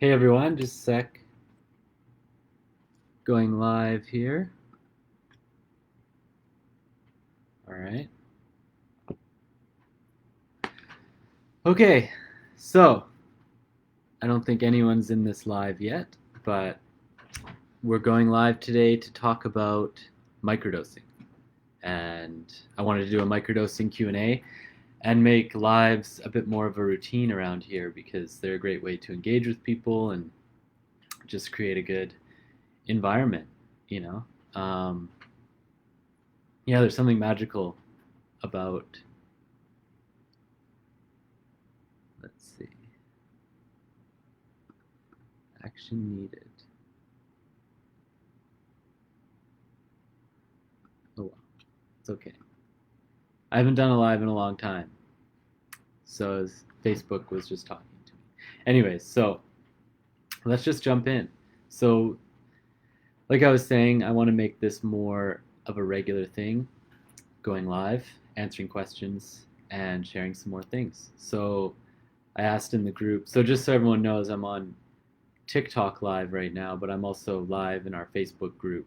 Hey everyone, just a sec. Going live here. All right. Okay, so I don't think anyone's in this live yet, but we're going live today to talk about microdosing. And I wanted to do a microdosing Q&A and make lives a bit more of a routine around here because they're a great way to engage with people and just create a good environment, you know. Um, yeah, there's something magical about, let's see, action needed. Oh well, it's okay. I haven't done a live in a long time, so Facebook was just talking to me. Anyways, so let's just jump in. So, like I was saying, I want to make this more of a regular thing, going live, answering questions, and sharing some more things. So, I asked in the group. So, just so everyone knows, I'm on TikTok live right now, but I'm also live in our Facebook group.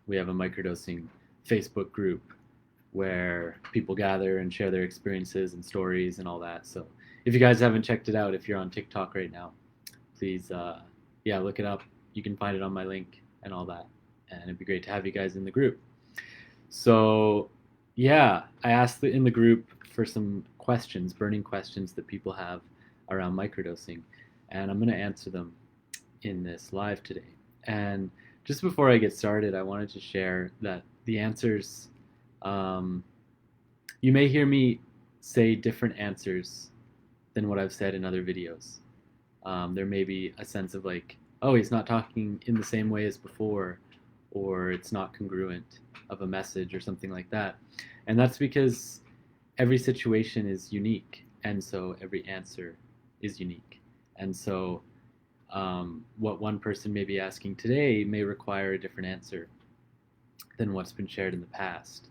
We have a microdosing Facebook group where people gather and share their experiences and stories and all that. So if you guys haven't checked it out, if you're on TikTok right now, please, yeah, look it up. You can find it on my link and all that. And it'd be great to have you guys in the group. So, yeah, I asked in the group for some questions, burning questions that people have around microdosing, and I'm going to answer them in this live today. And just before I get started, I wanted to share that the answers, um, you may hear me say different answers than what I've said in other videos. There may be a sense of like, oh, he's not talking in the same way as before, or it's not congruent of a message or something like that. And that's because every situation is unique, and so every answer is unique. And so what one person may be asking today may require a different answer than what's been shared in the past.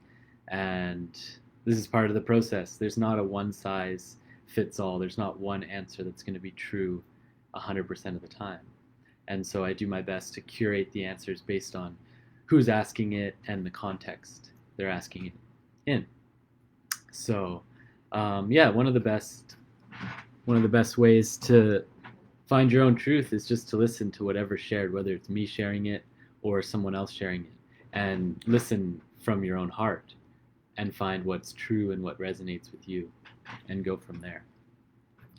And this is part of the process. There's not a one size fits all. There's not one answer that's going to be true 100% of the time. And so I do my best to curate the answers based on who's asking it and the context they're asking it in. So, yeah, one of the best ways to find your own truth is just to listen to whatever's shared, whether it's me sharing it or someone else sharing it, and listen from your own heart and find what's true and what resonates with you and go from there.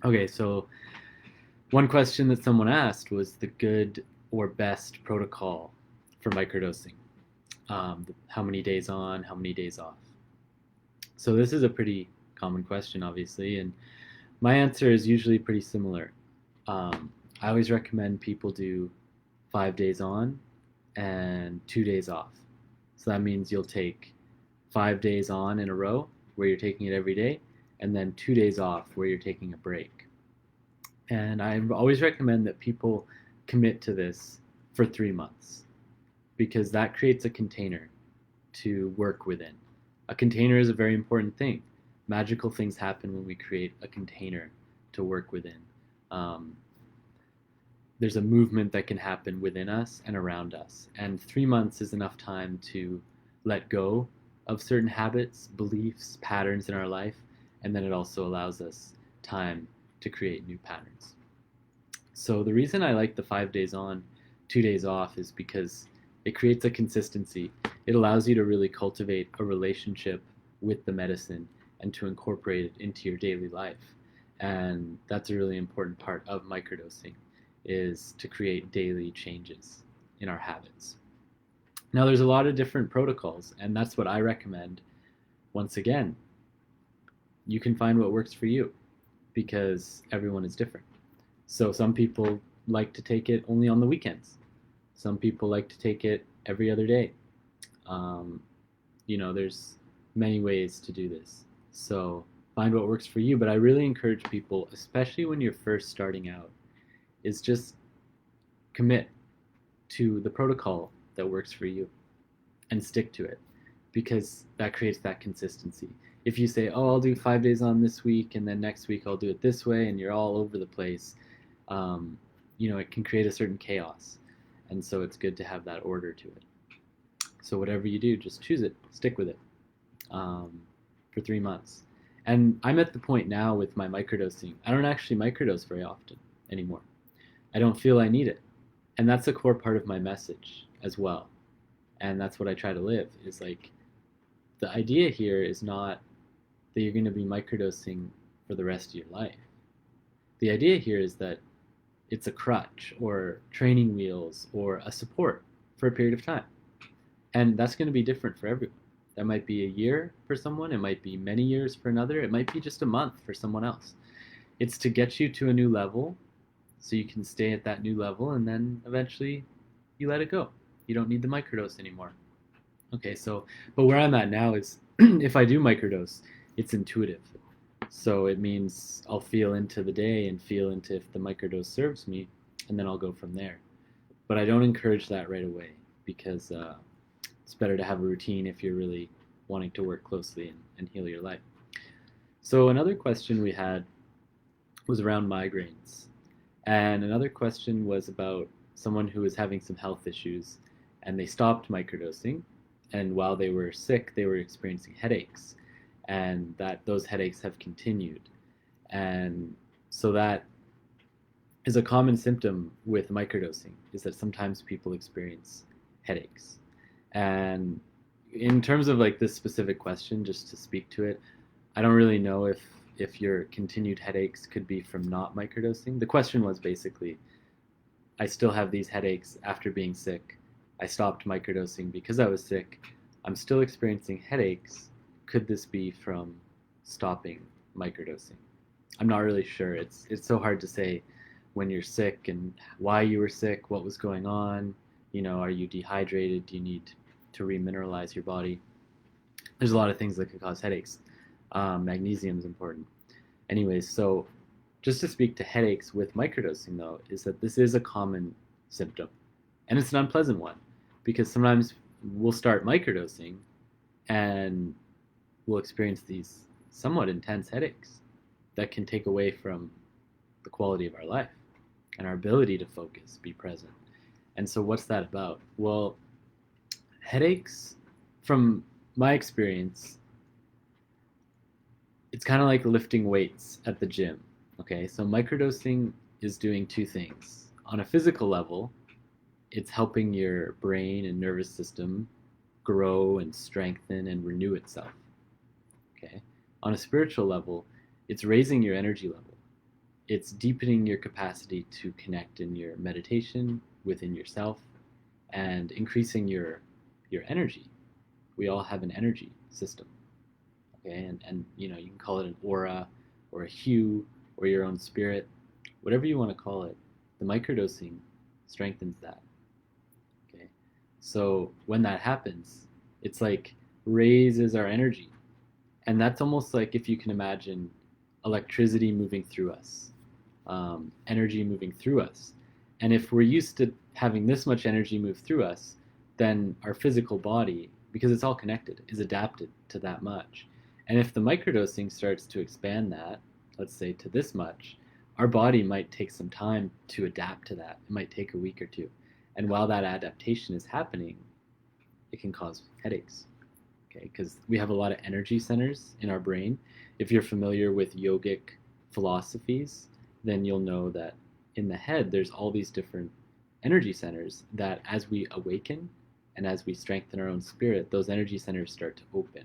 Okay, so one question that someone asked was the good or best protocol for microdosing. How many days on, how many days off? So this is a pretty common question, obviously, and my answer is usually pretty similar. I always recommend people do 5 days on and 2 days off. So that means you'll take 5 days on in a row where you're taking it every day, and then 2 days off where you're taking a break. And I always recommend that people commit to this for 3 months because that creates a container to work within. A container is a very important thing. Magical things happen when we create a container to work within. Um, there's a movement that can happen within us and around us. And 3 months is enough time to let go of certain habits, beliefs, patterns in our life, and then it also allows us time to create new patterns. So the reason I like the 5 days on, 2 days off is because it creates a consistency. It allows you to really cultivate a relationship with the medicine and to incorporate it into your daily life. And that's a really important part of microdosing, is to create daily changes in our habits. Now, there's a lot of different protocols, and that's what I recommend. Once again, you can find what works for you because everyone is different. So some people like to take it only on the weekends. Some people like to take it every other day. Um, there's many ways to do this. So find what works for you. But I really encourage people, especially when you're first starting out, is just commit to the protocol that works for you and stick to it because that creates that consistency. If you say, oh, I'll do 5 days on this week and then next week I'll do it this way, and you're all over the place, it can create a certain chaos. And so it's good to have that order to it. So whatever you do, just choose it, stick with it for 3 months. And I'm at the point now with my microdosing. I don't actually microdose very often anymore. I don't feel I need it. And that's a core part of my message as well. And that's what I try to live is like the idea here is not that you're going to be microdosing for the rest of your life. The idea here is that it's a crutch or training wheels or a support for a period of time. And that's going to be different for everyone. That might be a year for someone, it might be many years for another, it might be just a month for someone else. It's to get you to a new level so you can stay at that new level and then eventually you let it go. You don't need the microdose anymore. Okay, so, but where I'm at now is if I do microdose, it's intuitive. So it means I'll feel into the day and feel into if the microdose serves me, and then I'll go from there. But I don't encourage that right away because it's better to have a routine if you're really wanting to work closely and heal your life. So another question we had was around migraines. And another question was about someone who was having some health issues and they stopped microdosing. And while they were sick, they were experiencing headaches. And that those headaches have continued. And so that is a common symptom with microdosing, is that sometimes people experience headaches. And in terms of like this specific question, just to speak to it, I don't really know if your continued headaches could be from not microdosing. The question was basically, I still have these headaches after being sick. I stopped microdosing because I was sick. I'm still experiencing headaches. Could this be from stopping microdosing? I'm not really sure. It's so hard to say when you're sick and why you were sick, what was going on. Are you dehydrated? Do you need to remineralize your body? There's a lot of things that could cause headaches. Magnesium is important. Anyways, so just to speak to headaches with microdosing though, is that this is a common symptom. And it's an unpleasant one because sometimes we'll start microdosing and we'll experience these somewhat intense headaches that can take away from the quality of our life and our ability to focus, be present. And so what's that about? Well, headaches, from my experience, it's kind of like lifting weights at the gym. Okay, so microdosing is doing two things. On a physical level, it's helping your brain and nervous system grow and strengthen and renew itself. Okay, on a spiritual level, it's raising your energy level. It's deepening your capacity to connect in your meditation within yourself and increasing your energy. We all have an energy system. Okay, and you can call it an aura or a hue or your own spirit, whatever you want to call it. The microdosing strengthens that. Okay, so when that happens, it's like raises our energy, and that's almost like if you can imagine electricity moving through us, energy moving through us. And if we're used to having this much energy move through us, then our physical body, because it's all connected, is adapted to that much. And if the microdosing starts to expand that, let's say to this much, our body might take some time to adapt to that. It might take a week or two. And while that adaptation is happening, it can cause headaches. Okay, because we have a lot of energy centers in our brain. If you're familiar with yogic philosophies, then you'll know that in the head, there's all these different energy centers that as we awaken and as we strengthen our own spirit, those energy centers start to open.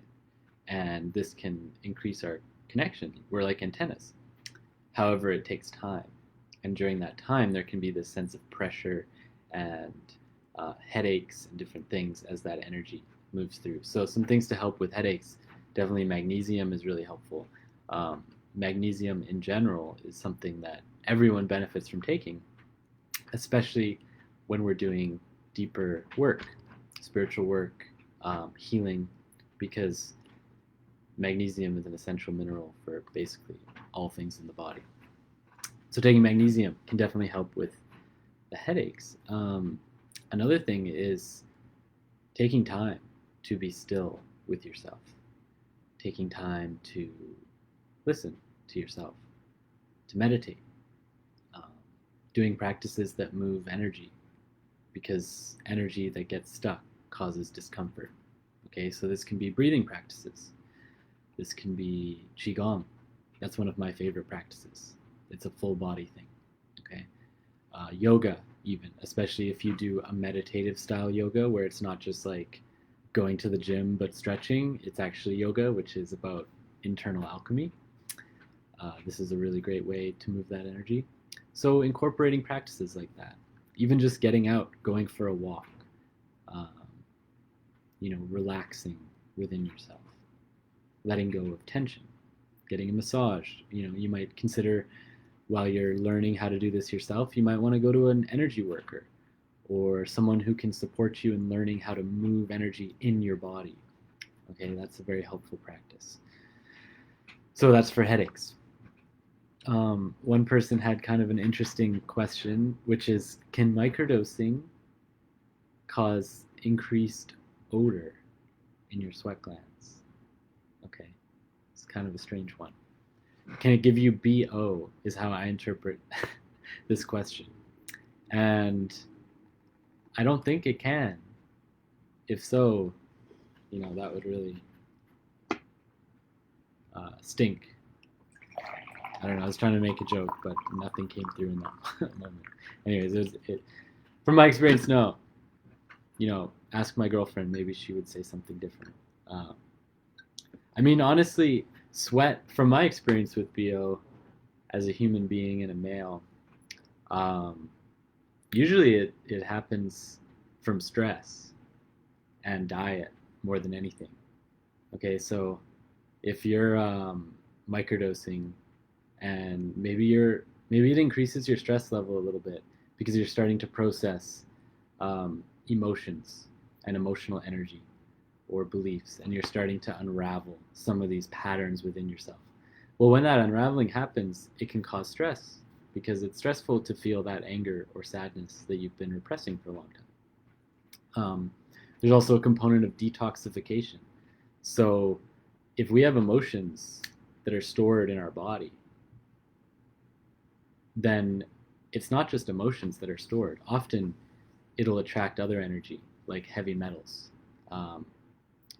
And this can increase our connection. We're like antennas. However, it takes time. And during that time, there can be this sense of pressure and headaches and different things as that energy moves through. So some things to help with headaches, definitely magnesium is really helpful. Magnesium in general is something that everyone benefits from taking, especially when we're doing deeper work, spiritual work, healing, because magnesium is an essential mineral for basically all things in the body. So taking magnesium can definitely help with the headaches. Another thing is taking time to be still with yourself, taking time to listen to yourself, to meditate, doing practices that move energy, because energy that gets stuck causes discomfort. Okay, so this can be breathing practices. This can be qigong. That's one of my favorite practices. It's a full body thing. Okay, yoga even, especially if you do a meditative style yoga where it's not just like going to the gym but stretching. It's actually yoga, which is about internal alchemy. This is a really great way to move that energy. So incorporating practices like that, even just getting out, going for a walk, um, relaxing within yourself, letting go of tension, getting a massage. You might consider, while you're learning how to do this yourself, you might want to go to an energy worker or someone who can support you in learning how to move energy in your body. Okay, that's a very helpful practice. So that's for headaches. One person had kind of an interesting question, which is, can microdosing cause increased odor in your sweat glands? Okay, it's kind of a strange one. Can it give you BO, is how I interpret this question. And I don't think it can. If so, that would really stink. I don't know, I was trying to make a joke, but nothing came through in that moment. Anyways, from my experience, no. Ask my girlfriend, maybe she would say something different. Honestly, sweat, from my experience with BO as a human being and a male, usually it happens from stress and diet more than anything. Okay, so if you're microdosing, and maybe it increases your stress level a little bit because you're starting to process emotions and emotional energy or beliefs, and you're starting to unravel some of these patterns within yourself. Well, when that unraveling happens, it can cause stress, because it's stressful to feel that anger or sadness that you've been repressing for a long time. There's also a component of detoxification. So if we have emotions that are stored in our body, then it's not just emotions that are stored. Often it'll attract other energy, like heavy metals.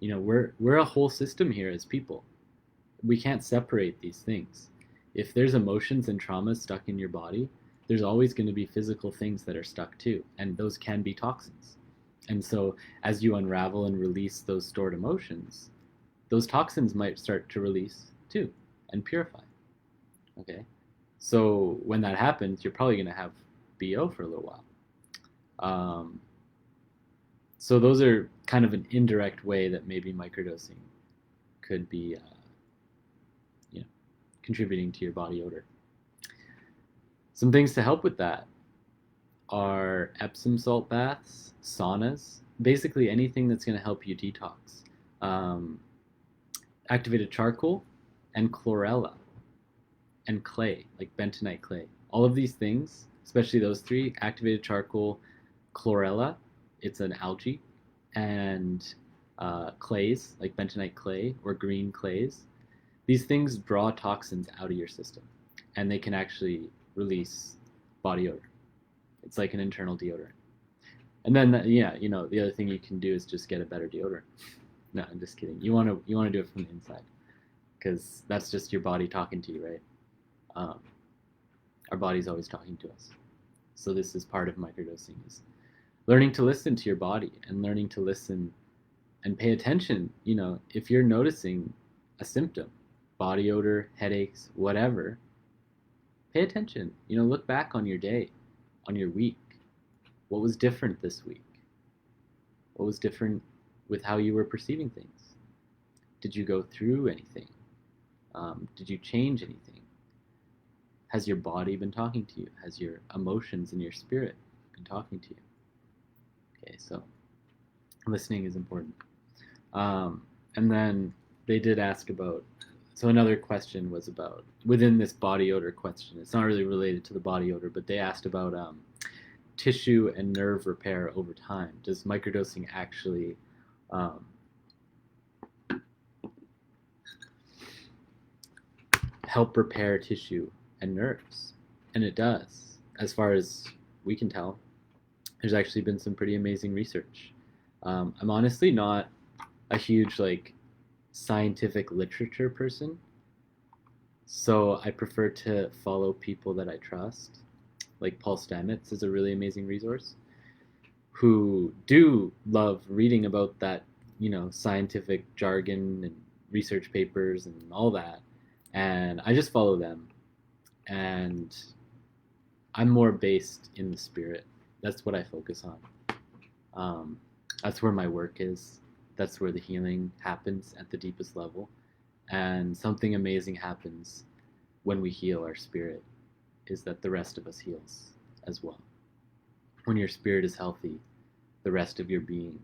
We're a whole system here as people. We can't separate these things. If there's emotions and traumas stuck in your body, there's always going to be physical things that are stuck too, and those can be toxins. And so as you unravel and release those stored emotions, those toxins might start to release too and purify. Okay? So when that happens, you're probably going to have BO for a little while. So those are kind of an indirect way that maybe microdosing could be contributing to your body odor. Some things to help with that are Epsom salt baths, saunas, basically anything that's going to help you detox. Activated charcoal and chlorella and clay, like bentonite clay. All of these things, especially those three, activated charcoal, chlorella, it's an algae, and clays, like bentonite clay or green clays. These things draw toxins out of your system, and they can actually release body odor. It's like an internal deodorant. And then, the other thing you can do is just get a better deodorant. No, I'm just kidding. You want to do it from the inside, because that's just your body talking to you, right? Our body's always talking to us. So this is part of microdosing, is learning to listen to your body and learning to listen and pay attention. If you're noticing a symptom, body odor, headaches, whatever, pay attention. Look back on your day, on your week. What was different this week? What was different with how you were perceiving things? Did you go through anything? Did you change anything? Has your body been talking to you? Has your emotions and your spirit been talking to you? Okay, so listening is important. And then they did ask about, so another question was about, within this body odor question, it's not really related to the body odor, but they asked about tissue and nerve repair over time. Does microdosing actually help repair tissue and nerves? And it does. as far as we can tell, there's actually been some pretty amazing research. I'm honestly not a huge like scientific literature person, so I prefer to follow people that I trust. Like Paul Stamets is a really amazing resource, who do love reading about that, scientific jargon and research papers and all that. And I just follow them. And I'm more based in the spirit. That's what I focus on. That's where my work is. That's where the healing happens at the deepest level. And something amazing happens when we heal our spirit, is that the rest of us heals as well. When your spirit is healthy, the rest of your being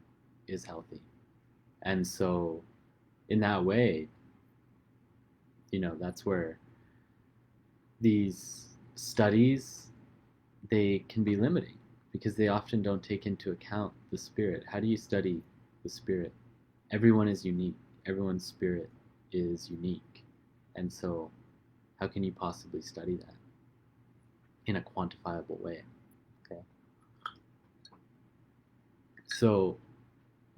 is healthy. And so in that way, that's where these studies, they can be limiting because they often don't take into account the spirit. How do you study the spirit? Everyone is unique. Everyone's spirit is unique. And so how can you possibly study that in a quantifiable way? Okay. So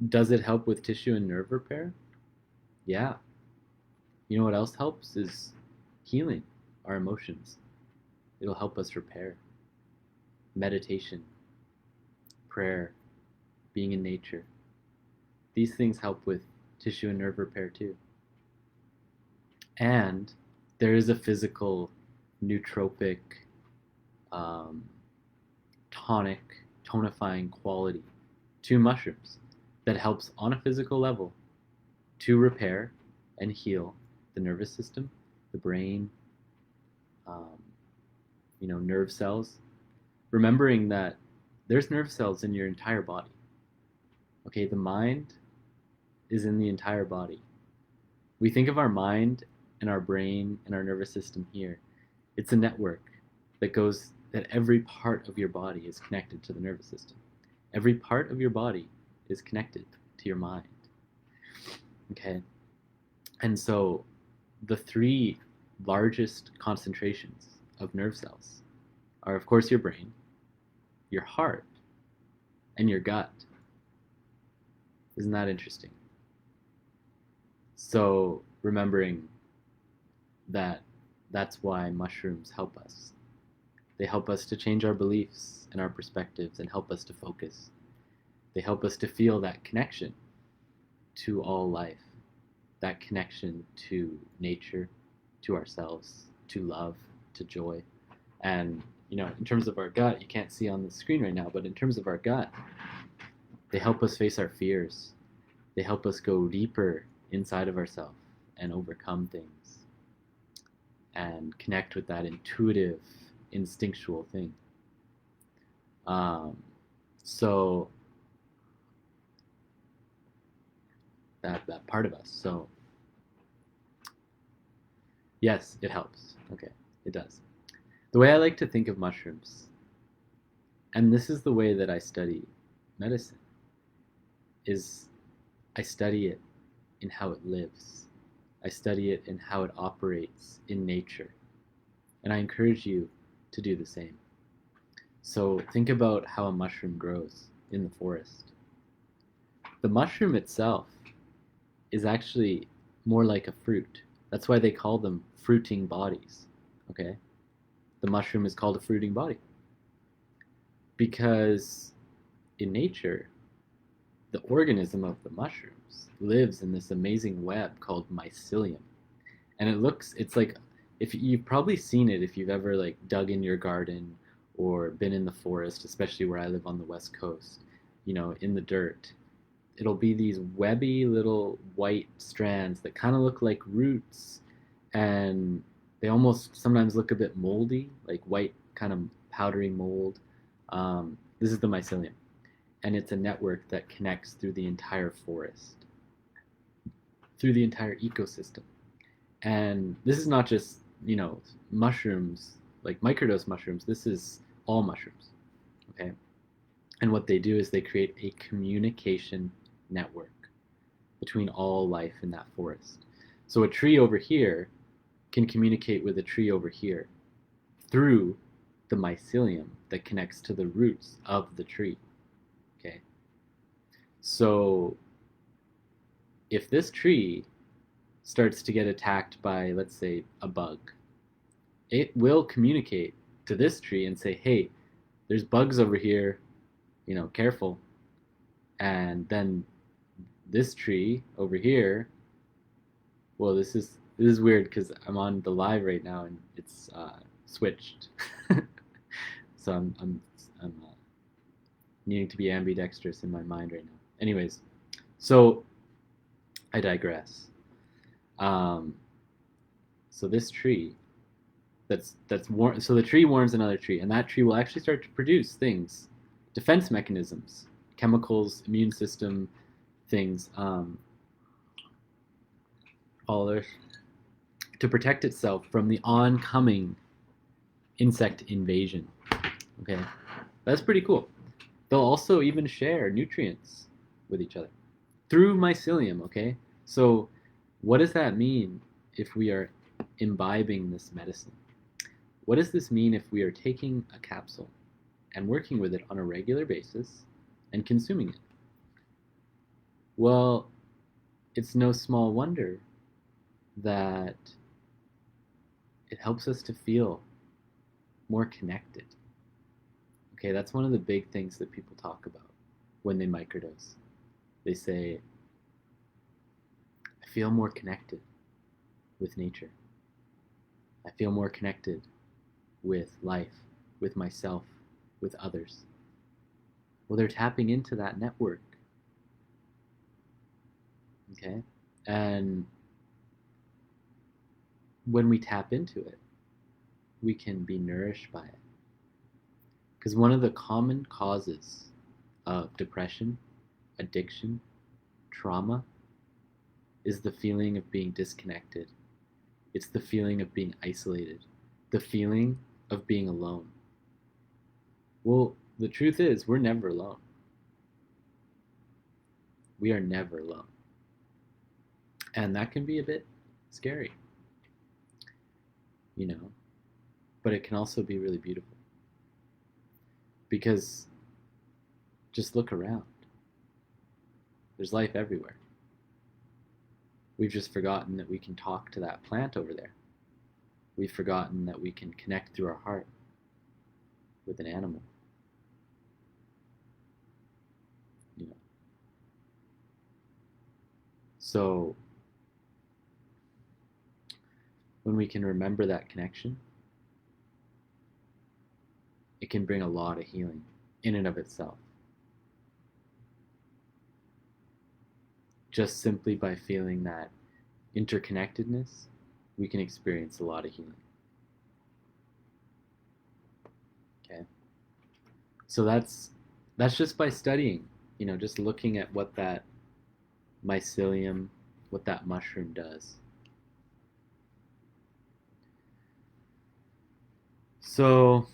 does it help with tissue and nerve repair? Yeah. You know what else helps is healing our emotions. It'll help us repair. Meditation, prayer, being in nature. These things help with tissue and nerve repair too. And there is a physical, nootropic, tonic, tonifying quality to mushrooms that helps on a physical level to repair and heal the nervous system, the brain, nerve cells. Remembering that there's nerve cells in your entire body. Okay, the mind is in the entire body. We think of our mind and our brain and our nervous system here. It's a network that every part of your body is connected to the nervous system. Every part of your body is connected to your mind. Okay? And so the three largest concentrations of nerve cells are, of course, your brain, your heart, and your gut. Isn't that interesting? So remembering that that's why mushrooms help us. They help us to change our beliefs and our perspectives and help us to focus. They help us to feel that connection to all life, that connection to nature, to ourselves, to love, to joy. And, in terms of our gut, you can't see on the screen right now, but in terms of our gut, they help us face our fears. They help us go deeper inside of ourselves and overcome things and connect with that intuitive, instinctual thing. So that part of us. So yes, it helps. Okay, it does. The way I like to think of mushrooms, and this is the way that I study medicine, is I study it in how it lives. I study it in how it operates in nature. And I encourage you to do the same. So think about how a mushroom grows in the forest. The mushroom itself is actually more like a fruit. That's why they call them fruiting bodies. Okay? The mushroom is called a fruiting body. Because in nature, the organism of the mushrooms lives in this amazing web called mycelium. And it's like, if you've probably seen it if you've ever like dug in your garden or been in the forest, especially where I live on the West Coast, in the dirt. It'll be these webby little white strands that kind of look like roots, and they almost sometimes look a bit moldy, like white kind of powdery mold. This is the mycelium. And it's a network that connects through the entire forest, through the entire ecosystem. And this is not just, mushrooms, like microdose mushrooms. This is all mushrooms, okay? And what they do is they create a communication network between all life in that forest. So a tree over here can communicate with a tree over here through the mycelium that connects to the roots of the tree. Okay? So if this tree starts to get attacked by, let's say, a bug, it will communicate to this tree and say, hey, there's bugs over here, careful. And then this tree over here, well, this is weird because I'm on the live right now and it's switched. So I'm needing to be ambidextrous in my mind right now. Anyways, so I digress. So this tree, that's so the tree warns another tree, and that tree will actually start to produce things, defense mechanisms, chemicals, immune system things, all this, to protect itself from the oncoming insect invasion. Okay, that's pretty cool. They'll also even share nutrients with each other through mycelium. Okay, so what does that mean if we are imbibing this medicine? What does this mean if we are taking a capsule and working with it on a regular basis and consuming it? Well, it's no small wonder that it helps us to feel more connected. Okay, that's one of the big things that people talk about when they microdose. They say, I feel more connected with nature. I feel more connected with life, with myself, with others. Well, they're tapping into that network. Okay? And when we tap into it, we can be nourished by it. Because one of the common causes of depression, addiction, trauma is the feeling of being disconnected. It's the feeling of being isolated, the feeling of being alone. Well, the truth is, we're never alone. We are never alone. And that can be a bit scary, but it can also be really beautiful. Because just look around. There's life everywhere. We've just forgotten that we can talk to that plant over there. We've forgotten that we can connect through our heart with an animal. So when we can remember that connection, it can bring a lot of healing in and of itself. Just simply by feeling that interconnectedness, we can experience a lot of healing. Okay? So that's just by studying, just looking at what that mycelium, what that mushroom does. So,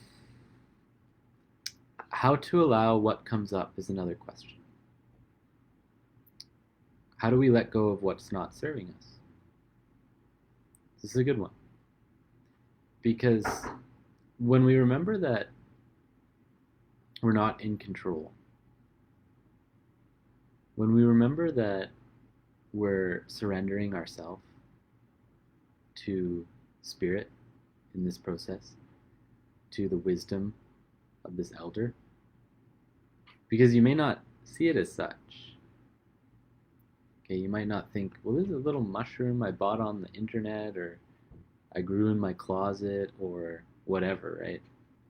how to allow what comes up is another question. How do we let go of what's not serving us? This is a good one. Because when we remember that we're not in control, when we remember that we're surrendering ourselves to spirit in this process, to the wisdom of this elder, because you may not see it as such. Okay, you might not think, well, this is a little mushroom I bought on the internet, or I grew in my closet, or whatever, right?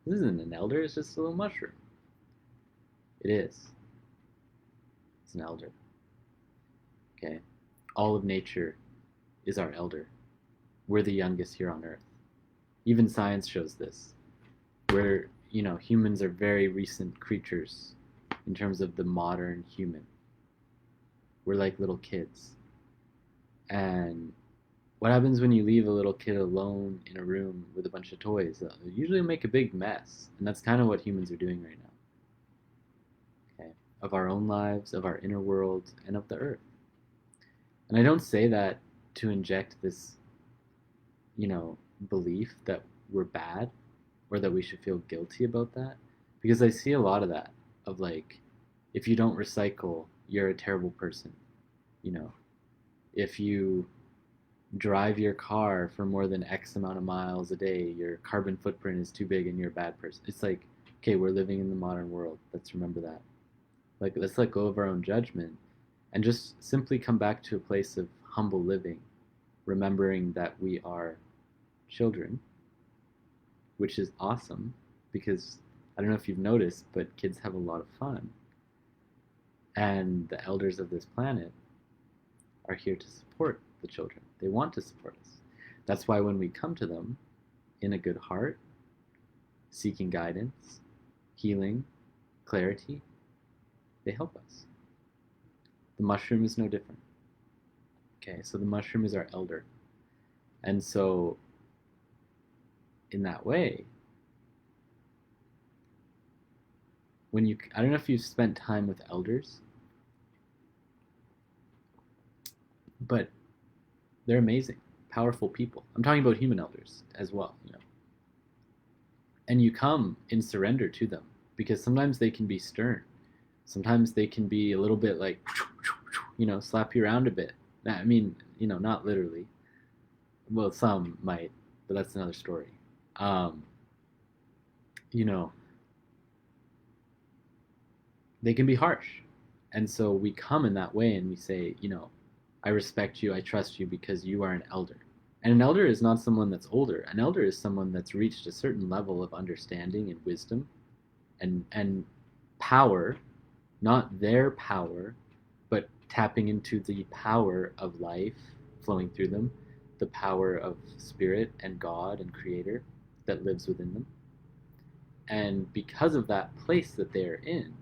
This isn't an elder, it's just a little mushroom. It is. It's an elder. Okay? All of nature is our elder. We're the youngest here on Earth. Even science shows this. We're, humans are very recent creatures in terms of the modern human. We're like little kids. And what happens when you leave a little kid alone in a room with a bunch of toys? They usually make a big mess. And that's kind of what humans are doing right now. Okay? Of our own lives, of our inner world, and of the earth. And I don't say that to inject this, belief that we're bad. or that we should feel guilty about that. Because I see a lot of that, of like, if you don't recycle, you're a terrible person. You know, if you drive your car for more than X amount of miles a day, your carbon footprint is too big and you're a bad person. It's like, okay, we're living in the modern world. Let's remember that. Like, let's let go of our own judgment and just simply come back to a place of humble living, remembering that we are children, which is awesome because I don't know if you've noticed, but kids have a lot of fun. And the elders of this planet are here to support the children. They want to support us. That's why when we come to them in a good heart, seeking guidance, healing, clarity, they help us. The mushroom is no different. Okay, so the mushroom is our elder. And so, in that way, when you, I don't know if you've spent time with elders, but they're amazing, powerful people. I'm talking about human elders as well, you know. And you come in surrender to them because sometimes they can be stern. Sometimes they can be a little bit like, you know, slap you around a bit. I mean, you know, not literally. Well, some might, but that's another story. You know, they can be harsh. And so we come in that way and we say, you know, I respect you, I trust you because you are an elder. And an elder is not someone that's older. An elder is someone that's reached a certain level of understanding and wisdom and power, not their power, but tapping into the power of life flowing through them, the power of spirit and God and creator that lives within them. And because of that place that they are in,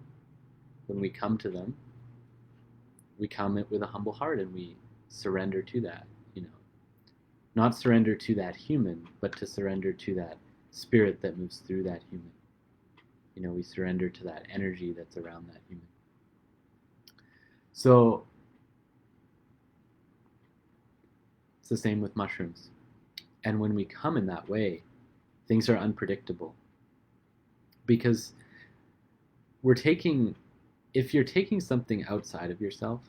when we come to them, we come with a humble heart and we surrender to that, you know. Not surrender to that human, but to surrender to that spirit that moves through that human. You know, we surrender to that energy that's around that human. So it's the same with mushrooms. And when we come in that way, things are unpredictable. Because we're taking, if you're taking something outside of yourself,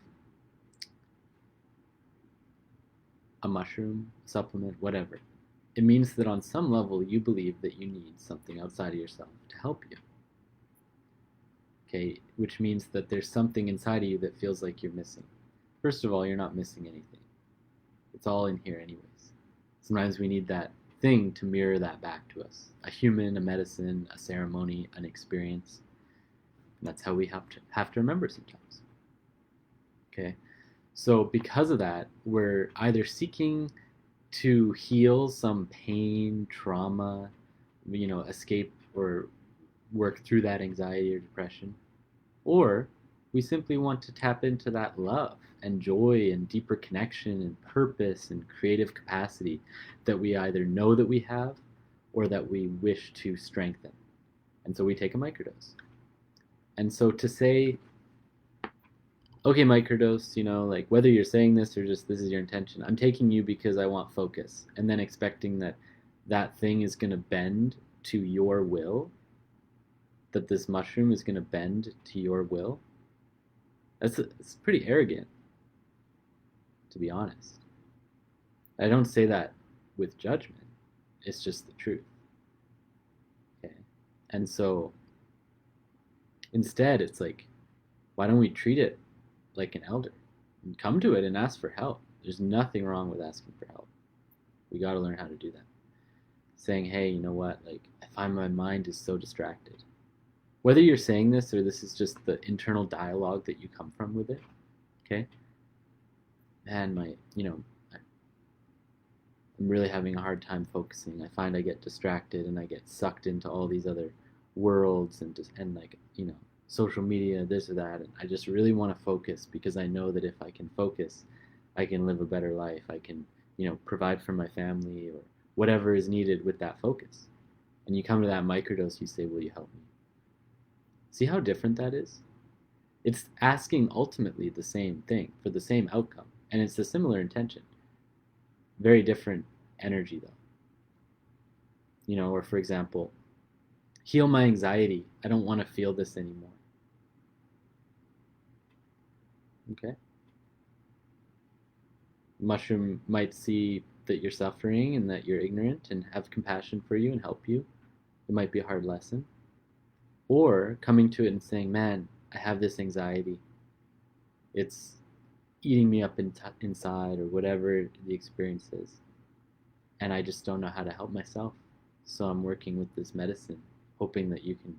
a mushroom, supplement, whatever, it means that on some level you believe that you need something outside of yourself to help you. Okay, which means that there's something inside of you that feels like you're missing. First of all, you're not missing anything. It's all in here anyways. Sometimes we need that thing to mirror that back to us. A human, a medicine, a ceremony, an experience. And that's how we have to remember sometimes. Okay? So because of that, we're either seeking to heal some pain, trauma, you know, escape or work through that anxiety or depression, or we simply want to tap into that love and joy and deeper connection and purpose and creative capacity that we either know that we have or that we wish to strengthen. And so we take a microdose. And so to say, okay, microdose, you know, like whether you're saying this or just this is your intention, I'm taking you because I want focus, and then expecting that that thing is going to bend to your will, that this mushroom is going to bend to your will, it's pretty arrogant, to be honest. I don't say that with judgment. It's just the truth. Okay? And so instead, it's like, why don't we treat it like an elder? And come to it and ask for help. There's nothing wrong with asking for help. We got to learn how to do that. Saying, hey, you know what? Like, I find my mind is so distracted. Whether you're saying this or this is just the internal dialogue that you come from with it, okay? And I'm really having a hard time focusing. I find I get distracted and I get sucked into all these other worlds and like, you know, social media, this or that. And I just really want to focus because I know that if I can focus, I can live a better life. I can, you know, provide for my family or whatever is needed with that focus. And you come to that microdose, you say, will you help me? See how different that is? It's asking ultimately the same thing for the same outcome. And it's a similar intention. Very different energy though. You know, or for example, heal my anxiety. I don't want to feel this anymore. Okay? Mushroom might see that you're suffering and that you're ignorant and have compassion for you and help you. It might be a hard lesson. Or coming to it and saying, man, I have this anxiety. It's eating me up inside, or whatever the experience is. And I just don't know how to help myself. So I'm working with this medicine, hoping that you can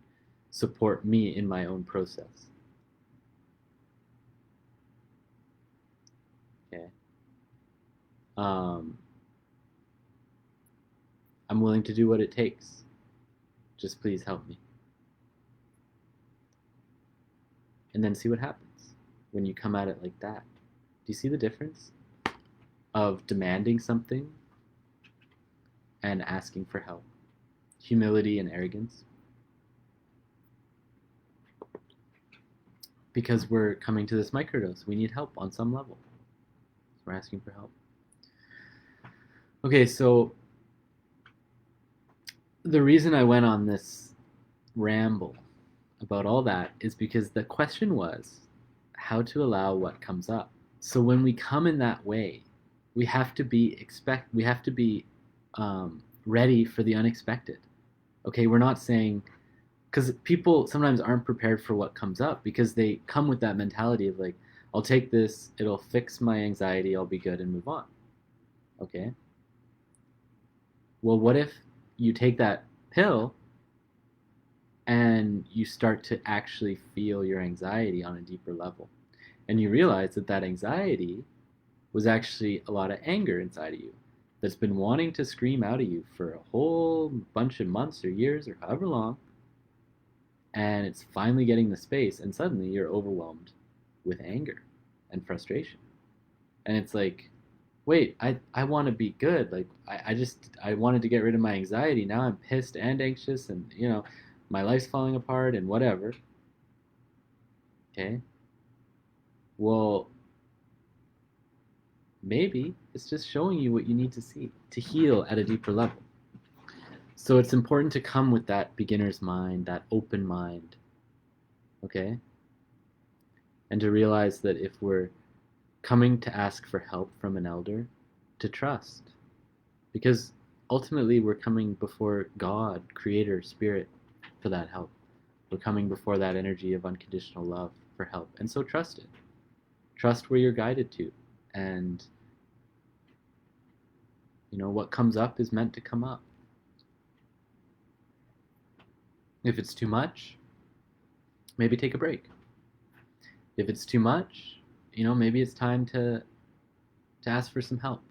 support me in my own process. Okay. I'm willing to do what it takes. Just please help me. And then see what happens when you come at it like that. Do you see the difference of demanding something and asking for help? Humility and arrogance. Because we're coming to this microdose. We need help on some level. So we're asking for help. Okay, so the reason I went on this ramble about all that is because the question was how to allow what comes up. So when we come in that way, we have to be ready for the unexpected. Okay, we're not saying, because people sometimes aren't prepared for what comes up because they come with that mentality of like, I'll take this, it'll fix my anxiety, I'll be good and move on. Okay. Well, what if you take that pill and you start to actually feel your anxiety on a deeper level? And you realize that that anxiety was actually a lot of anger inside of you that's been wanting to scream out of you for a whole bunch of months or years or however long. And it's finally getting the space, and suddenly you're overwhelmed with anger and frustration. And it's like, wait, I want to be good. Like, I wanted to get rid of my anxiety. Now I'm pissed and anxious, and, my life's falling apart and whatever. Okay. Well, maybe it's just showing you what you need to see to heal at a deeper level. So it's important to come with that beginner's mind, that open mind, okay? And to realize that if we're coming to ask for help from an elder, to trust. Because ultimately we're coming before God, Creator, Spirit, for that help. We're coming before that energy of unconditional love for help. And so trust it. Trust where you're guided to. And, what comes up is meant to come up. If it's too much, maybe take a break. If it's too much, maybe it's time to ask for some help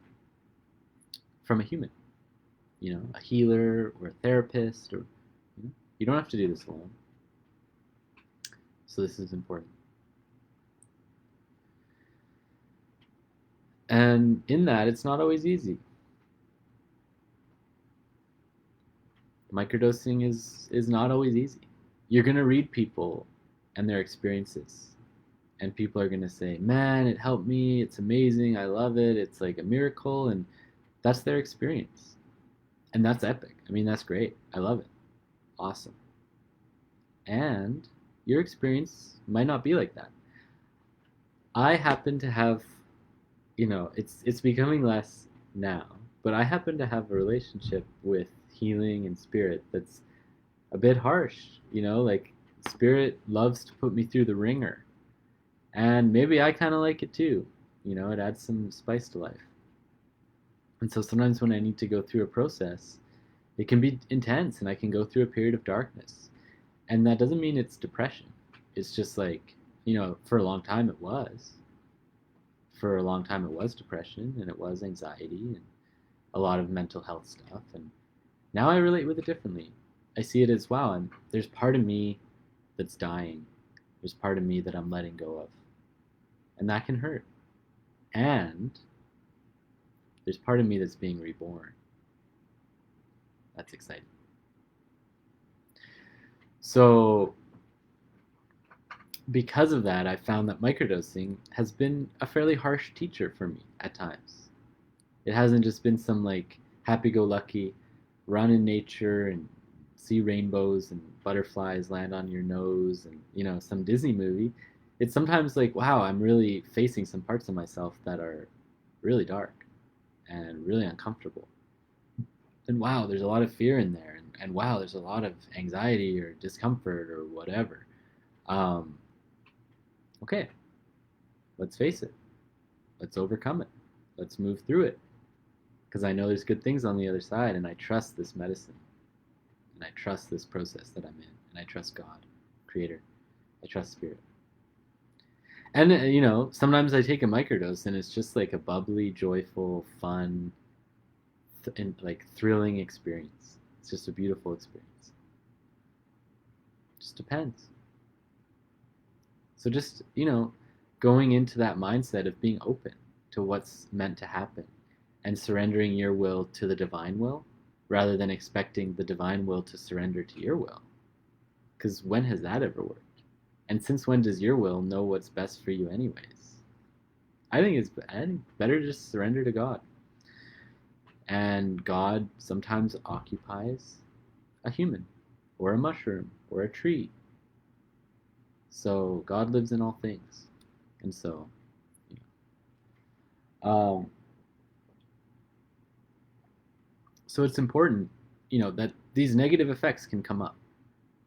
from a human, a healer or a therapist, or you don't have to do this alone. So this is important. And in that, it's not always easy. Microdosing is not always easy. You're going to read people and their experiences. And people are going to say, man, it helped me. It's amazing. I love it. It's like a miracle. And that's their experience. And that's epic. I mean, that's great. I love it. Awesome. And your experience might not be like that. I happen to have, it's becoming less now, but I happen to have a relationship with healing and spirit that's a bit harsh. Like spirit loves to put me through the ringer. And maybe I kind of like it too. It adds some spice to life. And so sometimes when I need to go through a process, it can be intense and I can go through a period of darkness. And that doesn't mean it's depression. It's just like, for a long time it was. For a long time it was depression and it was anxiety and a lot of mental health stuff. And now I relate with it differently. I see it as, wow, there's part of me that's dying. There's part of me that I'm letting go of. And that can hurt. And there's part of me that's being reborn. That's exciting. So because of that, I found that microdosing has been a fairly harsh teacher for me at times. It hasn't just been some like happy-go-lucky run in nature and see rainbows and butterflies land on your nose and, some Disney movie, it's sometimes like, wow, I'm really facing some parts of myself that are really dark and really uncomfortable. And wow, there's a lot of fear in there. And wow, there's a lot of anxiety or discomfort or whatever. Um, okay, let's face it. Let's overcome it. Let's move through it. Because I know there's good things on the other side, and I trust this medicine. And I trust this process that I'm in. And I trust God, Creator. I trust Spirit. And, sometimes I take a microdose, and it's just like a bubbly, joyful, fun, and like thrilling experience. It's just a beautiful experience. Just depends. So just, going into that mindset of being open to what's meant to happen and surrendering your will to the divine will rather than expecting the divine will to surrender to your will. Because when has that ever worked? And since when does your will know what's best for you anyways? I think it's better to just surrender to God. And God sometimes occupies a human or a mushroom or a tree. So God lives in all things. And so, so it's important, that these negative effects can come up.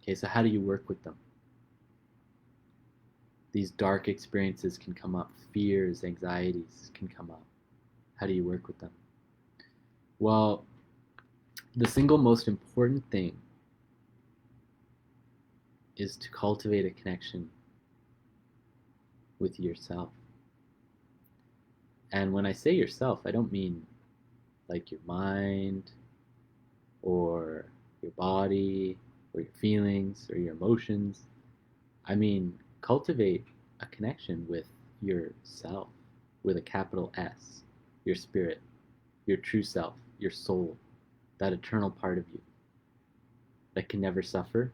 Okay, so how do you work with them? These dark experiences can come up. Fears, anxieties can come up. How do you work with them? Well, the single most important thing is to cultivate a connection with yourself. And when I say yourself, I don't mean like your mind or your body or your feelings or your emotions. I mean, cultivate a connection with yourself with a capital S, your spirit, your true self, your soul, that eternal part of you that can never suffer,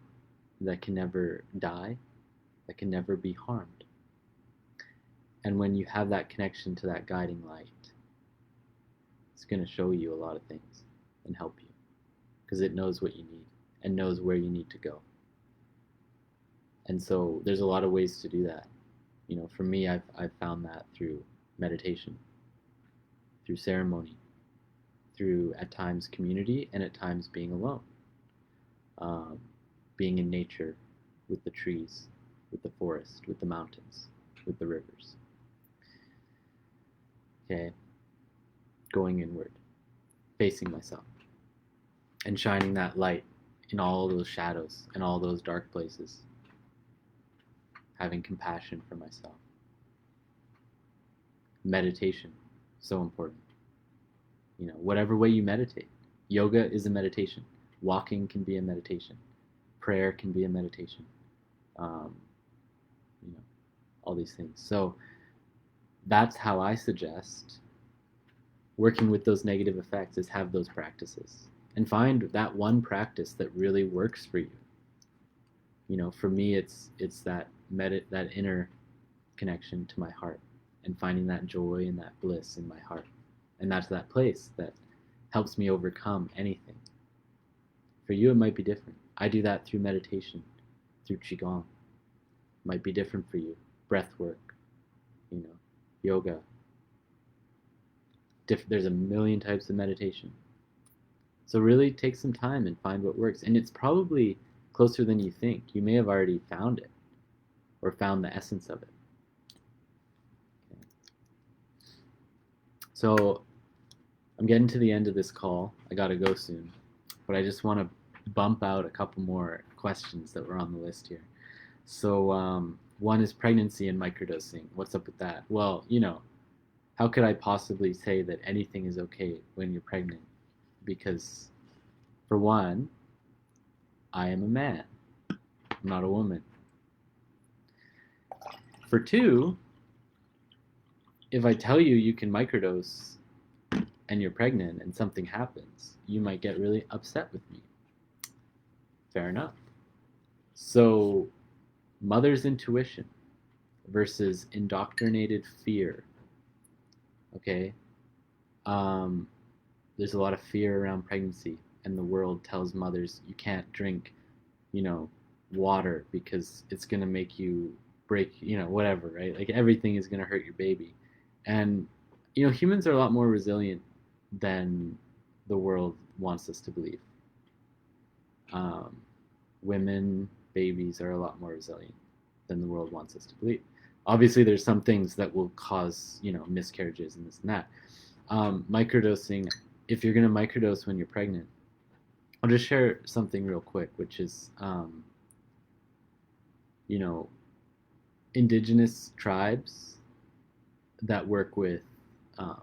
that can never die, that can never be harmed. And when you have that connection to that guiding light, it's going to show you a lot of things and help you because it knows what you need and knows where you need to go. And so there's a lot of ways to do that. For me, I've found that through meditation, through ceremony, through at times community, and at times being alone. Being in nature with the trees, with the forest, with the mountains, with the rivers. Okay, going inward, facing myself, and shining that light in all those shadows and all those dark places. Having compassion for myself. Meditation, so important. Whatever way you meditate. Yoga is a meditation. Walking can be a meditation. Prayer can be a meditation. All these things. So that's how I suggest working with those negative effects is have those practices and find that one practice that really works for you. For me, it's that that inner connection to my heart and finding that joy and that bliss in my heart. And that's that place that helps me overcome anything. For you, it might be different. I do that through meditation, through Qigong. It might be different for you. Breath work, yoga. There's a million types of meditation. So really take some time and find what works. And it's probably closer than you think. You may have already found it or found the essence of it. Okay. So I'm getting to the end of this call. I gotta go soon. But I just want to bump out a couple more questions that were on the list here. So one is pregnancy and microdosing. What's up with that? Well, how could I possibly say that anything is okay when you're pregnant? Because, for one, I am a man. I'm not a woman. For two, if I tell you you can microdose and you're pregnant and something happens, you might get really upset with me. Fair enough. So, mother's intuition versus indoctrinated fear. Okay? There's a lot of fear around pregnancy. and the world tells mothers you can't drink, water because it's going to make you break, whatever, right? Like everything is going to hurt your baby. And, humans are a lot more resilient than the world wants us to believe. Um, Women, babies are a lot more resilient than the world wants us to believe. Obviously, there's some things that will cause, miscarriages and this and that. Microdosing, if you're going to microdose when you're pregnant, I'll just share something real quick, which is, you know, indigenous tribes that work with, um,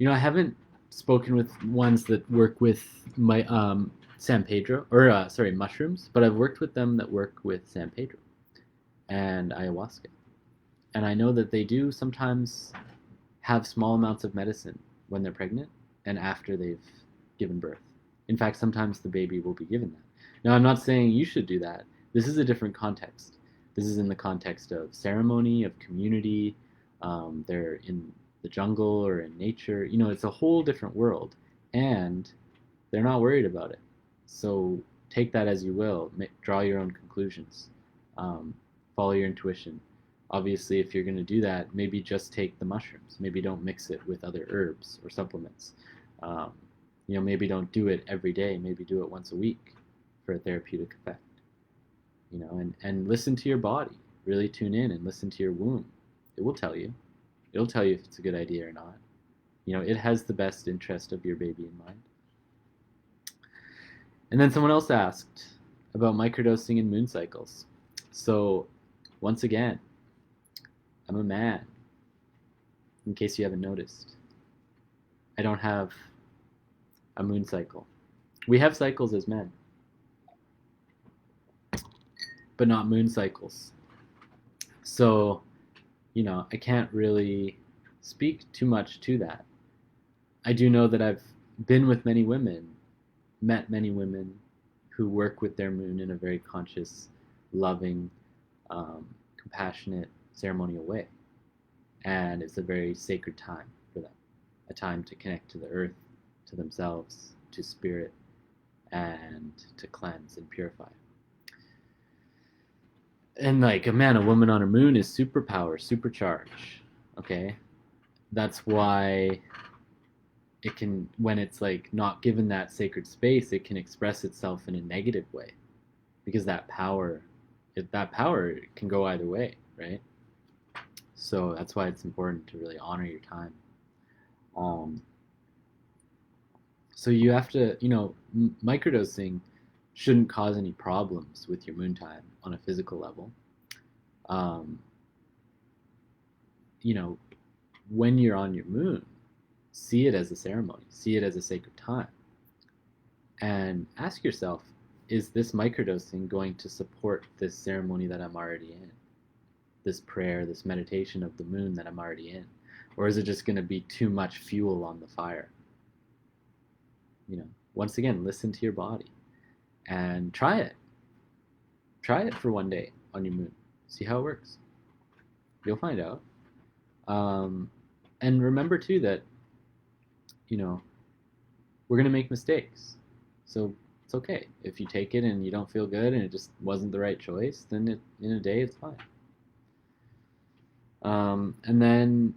I haven't spoken with ones that work with my San Pedro, or sorry, mushrooms, but I've worked with them that work with San Pedro and ayahuasca. And I know that they do sometimes have small amounts of medicine when they're pregnant and after they've given birth. In fact, sometimes the baby will be given that. Now, I'm not saying you should do that. This is a different context. This is in the context of ceremony, of community. They're in the jungle or in nature. It's a whole different world, and they're not worried about it. So take that as you will. Draw your own conclusions. Follow your intuition. Obviously, if you're going to do that, maybe just take the mushrooms. Maybe don't mix it with other herbs or supplements. Maybe don't do it every day. Maybe do it once a week for a therapeutic effect. And listen to your body. Really tune in and listen to your womb. It will tell you. It'll tell you if it's a good idea or not. It has the best interest of your baby in mind. And then someone else asked about microdosing and moon cycles. So, once again, I'm a man, in case you haven't noticed. I don't have a moon cycle. We have cycles as men, but not moon cycles. So, I can't really speak too much to that. I do know that I've been with many women, met many women who work with their moon in a very conscious, loving, compassionate, ceremonial way. And it's a very sacred time for them, a time to connect to the earth, to themselves, to spirit, and to cleanse and purify. And a woman on her moon is superpower, supercharge. Okay? That's why it can, when it's not given that sacred space, it can express itself in a negative way. Because that power can go either way, right? So that's why it's important to really honor your time. So you have to, microdosing shouldn't cause any problems with your moon time on a physical level. When you're on your moon, see it as a ceremony, see it as a sacred time, and ask yourself, is this microdosing going to support this ceremony that I'm already in? This prayer, this meditation of the moon that I'm already in? Or is it just going to be too much fuel on the fire? Once again, listen to your body and try it. Try it for one day on your moon. See how it works. You'll find out. And remember too that, we're going to make mistakes. So it's okay. If you take it and you don't feel good and it just wasn't the right choice, then in a day it's fine. And then,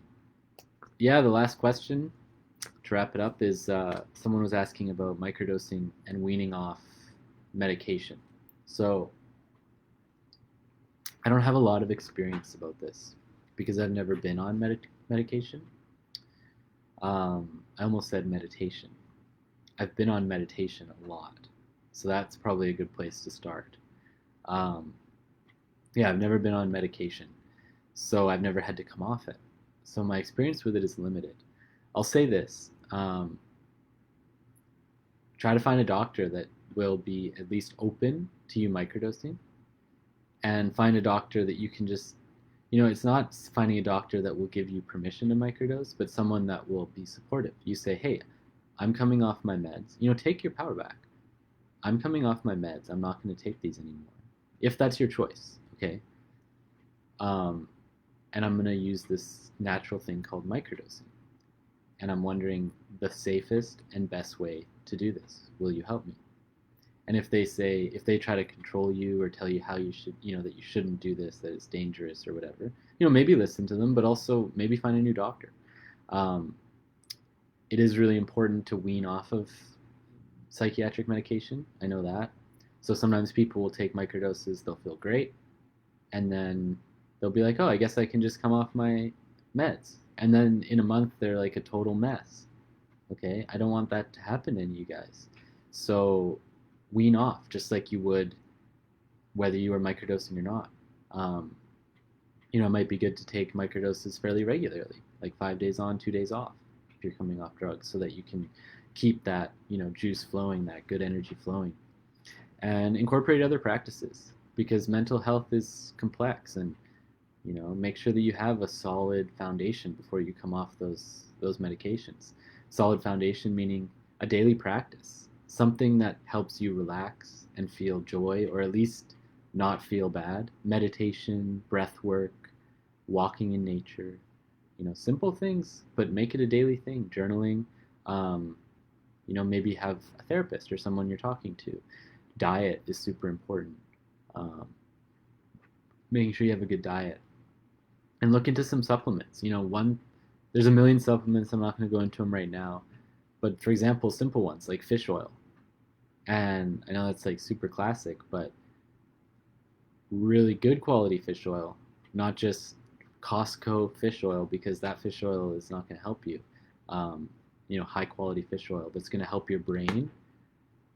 the last question to wrap it up is someone was asking about microdosing and weaning off medication. So I don't have a lot of experience about this because I've never been on medication. I almost said meditation. I've been on meditation a lot, so that's probably a good place to start. I've never been on medication, so I've never had to come off it. So my experience with it is limited. I'll say this. Try to find a doctor that will be at least open to you microdosing, and find a doctor that you can just, it's not finding a doctor that will give you permission to microdose, but someone that will be supportive. You say, hey, I'm coming off my meds. Take your power back. I'm coming off my meds. I'm not going to take these anymore. If that's your choice, okay? And I'm going to use this natural thing called microdosing. And I'm wondering the safest and best way to do this. Will you help me? And if they try to control you or tell you how you should, that you shouldn't do this, that it's dangerous or whatever, maybe listen to them, but also maybe find a new doctor. Um, it is really important to wean off of psychiatric medication. I know that. So sometimes people will take microdoses, they'll feel great, and then they'll be like, oh, I guess I can just come off my meds. And then in a month, they're like a total mess. Okay? I don't want that to happen in you guys. So wean off, just like you would whether you are microdosing or not. It might be good to take microdoses fairly regularly, like 5 days on, 2 days off, if you're coming off drugs, so that you can keep that, juice flowing, that good energy flowing. And incorporate other practices, because mental health is complex, and make sure that you have a solid foundation before you come off those medications. Solid foundation meaning a daily practice, something that helps you relax and feel joy, or at least not feel bad. Meditation, breath work, walking in nature, simple things, but make it a daily thing. Journaling, maybe have a therapist or someone you're talking to. Diet is super important. Making sure you have a good diet, and look into some supplements. There's a million supplements. I'm not going to go into them right now, but for example, simple ones like fish oil. And I know that's like super classic, but really good quality fish oil, not just Costco fish oil, because that fish oil is not going to help you. High quality fish oil that's going to help your brain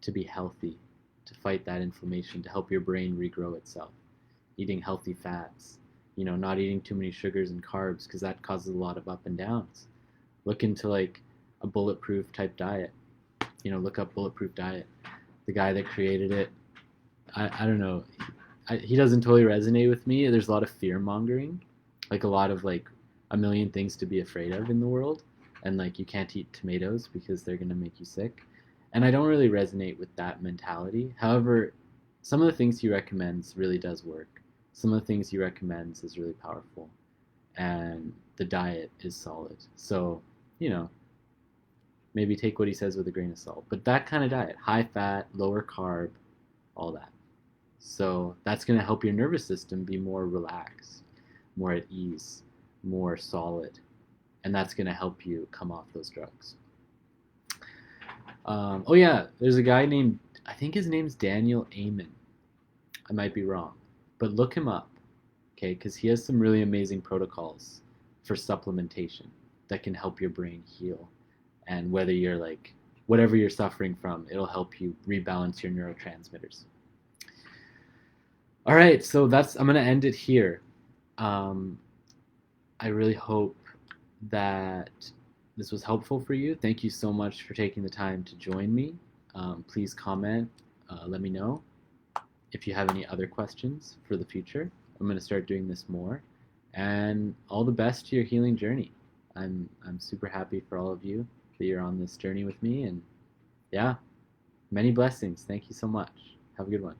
to be healthy, to fight that inflammation, to help your brain regrow itself. Eating healthy fats, not eating too many sugars and carbs, because that causes a lot of up and downs. Look into like a bulletproof type diet. Look up bulletproof diet. The guy that created it, I don't know, he doesn't totally resonate with me. There's a lot of fear mongering, like a lot of like a million things to be afraid of in the world, and like you can't eat tomatoes because they're gonna make you sick. And I don't really resonate with that mentality. However, some of the things he recommends really does work. Some of the things he recommends is really powerful, and the diet is solid. So, maybe take what he says with a grain of salt. But that kind of diet, high fat, lower carb, all that. So that's going to help your nervous system be more relaxed, more at ease, more solid. And that's going to help you come off those drugs. Oh yeah, there's a guy named, I think his name's Daniel Amen. I might be wrong, but look him up, okay? Because he has some really amazing protocols for supplementation that can help your brain heal. And whether you're like, whatever you're suffering from, it'll help you rebalance your neurotransmitters. All right, so I'm going to end it here. I really hope that this was helpful for you. Thank you so much for taking the time to join me. Please comment, let me know if you have any other questions for the future. I'm going to start doing this more. And all the best to your healing journey. I'm super happy for all of you that you're on this journey with me. And yeah, many blessings. Thank you so much. Have a good one.